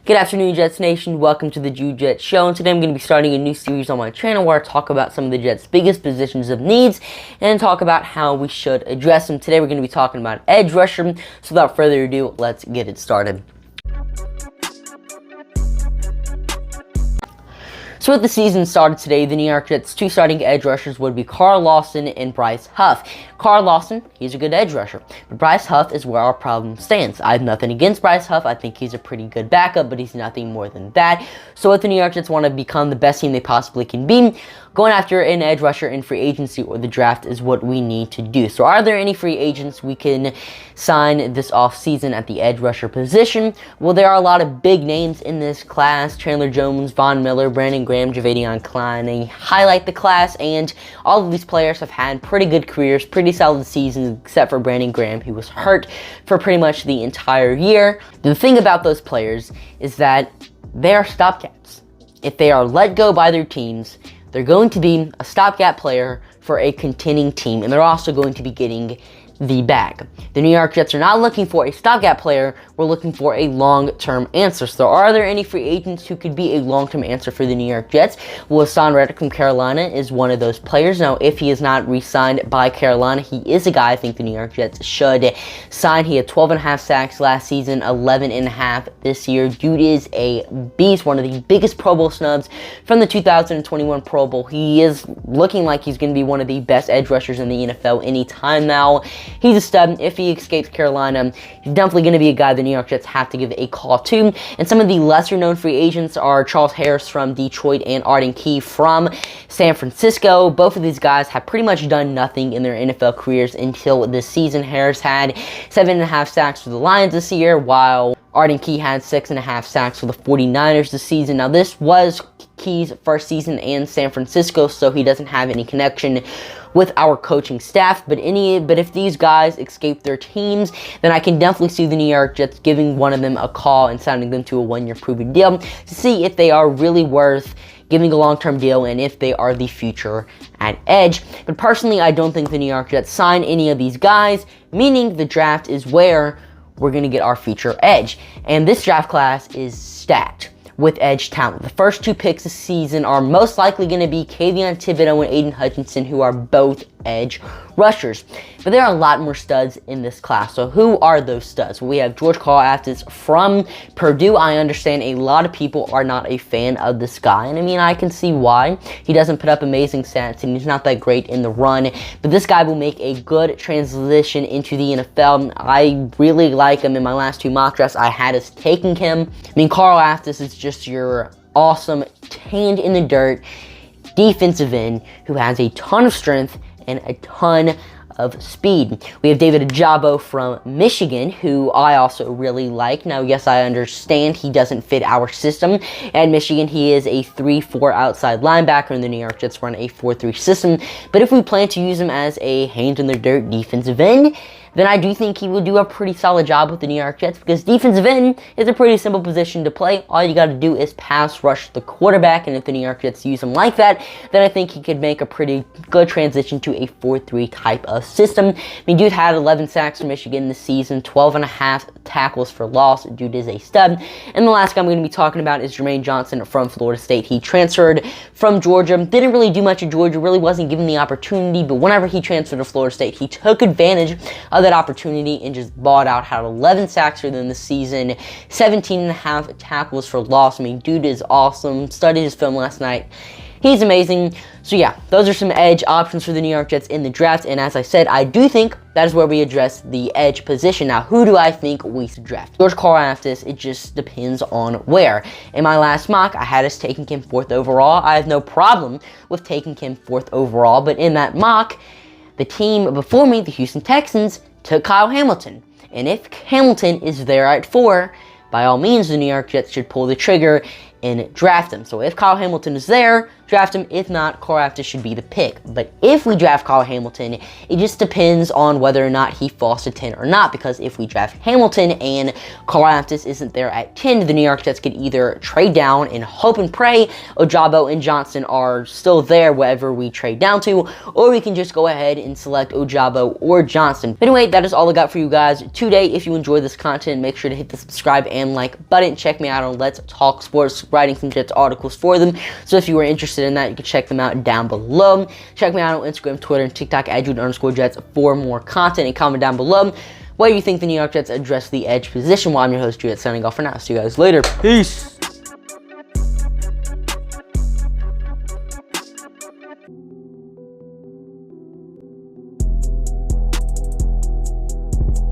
Good afternoon, Jets Nation. Welcome to the Jets Show, and today I'm going to be starting a new series on my channel where I talk about some of the Jets' biggest positions of needs and talk about how we should address them. Today we're going to be talking about edge rusher, so without further ado, let's get it started. So with the season started today, the New York Jets' two starting edge rushers would be Carl Lawson and Bryce Huff. Carl Lawson, he's a good edge rusher, but Bryce Huff is where our problem stands. I have nothing against Bryce Huff. I think he's a pretty good backup, but he's nothing more than that. So if the New York Jets want to become the best team they possibly can be, going after an edge rusher in free agency or the draft is what we need to do. So are there any free agents we can sign this offseason at the edge rusher position? Well, there are a lot of big names in this class. Chandler Jones, Von Miller, Brandon Graham, Jadeveon Clowney highlight the class, and all of these players have had pretty good careers, pretty solid seasons, except for Brandon Graham, who was hurt for pretty much the entire year. The thing about those players is that they are stopgaps. If they are let go by their teams, they're going to be a stopgap player for a contending team, and they're also going to be getting the bag. The New York Jets are not looking for a stopgap player. We're looking for a long-term answer. So are there any free agents who could be a long-term answer for the New York Jets? Well, Hassan Reddick from Carolina is one of those players. Now, if he is not re-signed by Carolina, he is a guy I think the New York Jets should sign. He had 12.5 sacks last season, 11.5 this year. Dude is a beast, one of the biggest Pro Bowl snubs from the 2021 Pro Bowl. He is looking like he's going to be one of the best edge rushers in the NFL anytime now. He's a stud. If he escapes Carolina, he's definitely going to be a guy the New York Jets have to give a call to. And some of the lesser-known free agents are Charles Harris from Detroit and Arden Key from San Francisco. Both of these guys have pretty much done nothing in their NFL careers until this season. Harris had 7.5 sacks for the Lions this year, while Arden Key had 6.5 sacks for the 49ers this season. Now, this was Key's first season in San Francisco, so he doesn't have any connection with our coaching staff, but if these guys escape their teams, then I can definitely see the New York Jets giving one of them a call and signing them to a one-year proven deal to see if they are really worth giving a long-term deal and if they are the future at edge. But personally, I don't think the New York Jets sign any of these guys, meaning the draft is where we're going to get our future edge. And this draft class is stacked with edge talent. The first two picks this season are most likely going to be Kayvon Thibodeaux and Aiden Hutchinson, who are both edge rushers. But there are a lot more studs in this class. So who are those studs? Well, we have George Karlaftis from Purdue. I understand a lot of people are not a fan of this guy, and I mean, I can see why. He doesn't put up amazing stats, and he's not that great in the run, but this guy will make a good transition into the NFL. I really like him. In my last two mock drafts, I had us taking him. I mean, Karlaftis is just your awesome, hand in the dirt defensive end who has a ton of strength and a ton of speed. We have David Ajabo from Michigan, who I also really like. Now, yes, I understand he doesn't fit our system. At Michigan, he is a 3-4 outside linebacker, and the New York Jets run a 4-3 system. But if we plan to use him as a hand-in-the-dirt defensive end, then I do think he will do a pretty solid job with the New York Jets, because defensive end is a pretty simple position to play. All you got to do is pass rush the quarterback, and if the New York Jets use him like that, then I think he could make a pretty good transition to a 4-3 type of system. I mean, dude had 11 sacks for Michigan this season, 12.5 tackles for loss. Dude is a stud. And the last guy I'm going to be talking about is Jermaine Johnson from Florida State. He transferred from Georgia, didn't really do much at Georgia, really wasn't given the opportunity, but whenever he transferred to Florida State, he took advantage of that opportunity and just bought out. Had 11 sacks for them this season, 17.5 tackles for loss. I mean, dude is awesome. Studied his film last night. He's amazing. So yeah, those are some edge options for the New York Jets in the draft, and as I said, I do think that is where we address the edge position. Now, who do I think we should draft? George Karlaftis, it just depends on where. In my last mock, I had us taking him 4th overall. I have no problem with taking him 4th overall, but in that mock, the team before me, the Houston Texans, took Kyle Hamilton. And if Hamilton is there at 4, by all means, the New York Jets should pull the trigger and draft him. So if Kyle Hamilton is there, draft him. If not, Karlaftis should be the pick. But if we draft Kyle Hamilton, it just depends on whether or not he falls to 10 or not, because if we draft Hamilton and Karlaftis isn't there at 10, the New York Jets could either trade down and hope and pray Ajabo and Johnson are still there wherever we trade down to, or we can just go ahead and select Ajabo or Johnson. But anyway, that is all I got for you guys today. If you enjoy this content, make sure to hit the subscribe and like button. Check me out on Let's Talk Sports, writing some Jets articles for them. So if you are interested in that, you can check them out down below. Check me out on Instagram, Twitter, and TikTok at @Jude_Jets for more content, and comment down below what you think the New York Jets address the edge position. While I'm your host, Jude, signing off for now. See you guys later. Peace.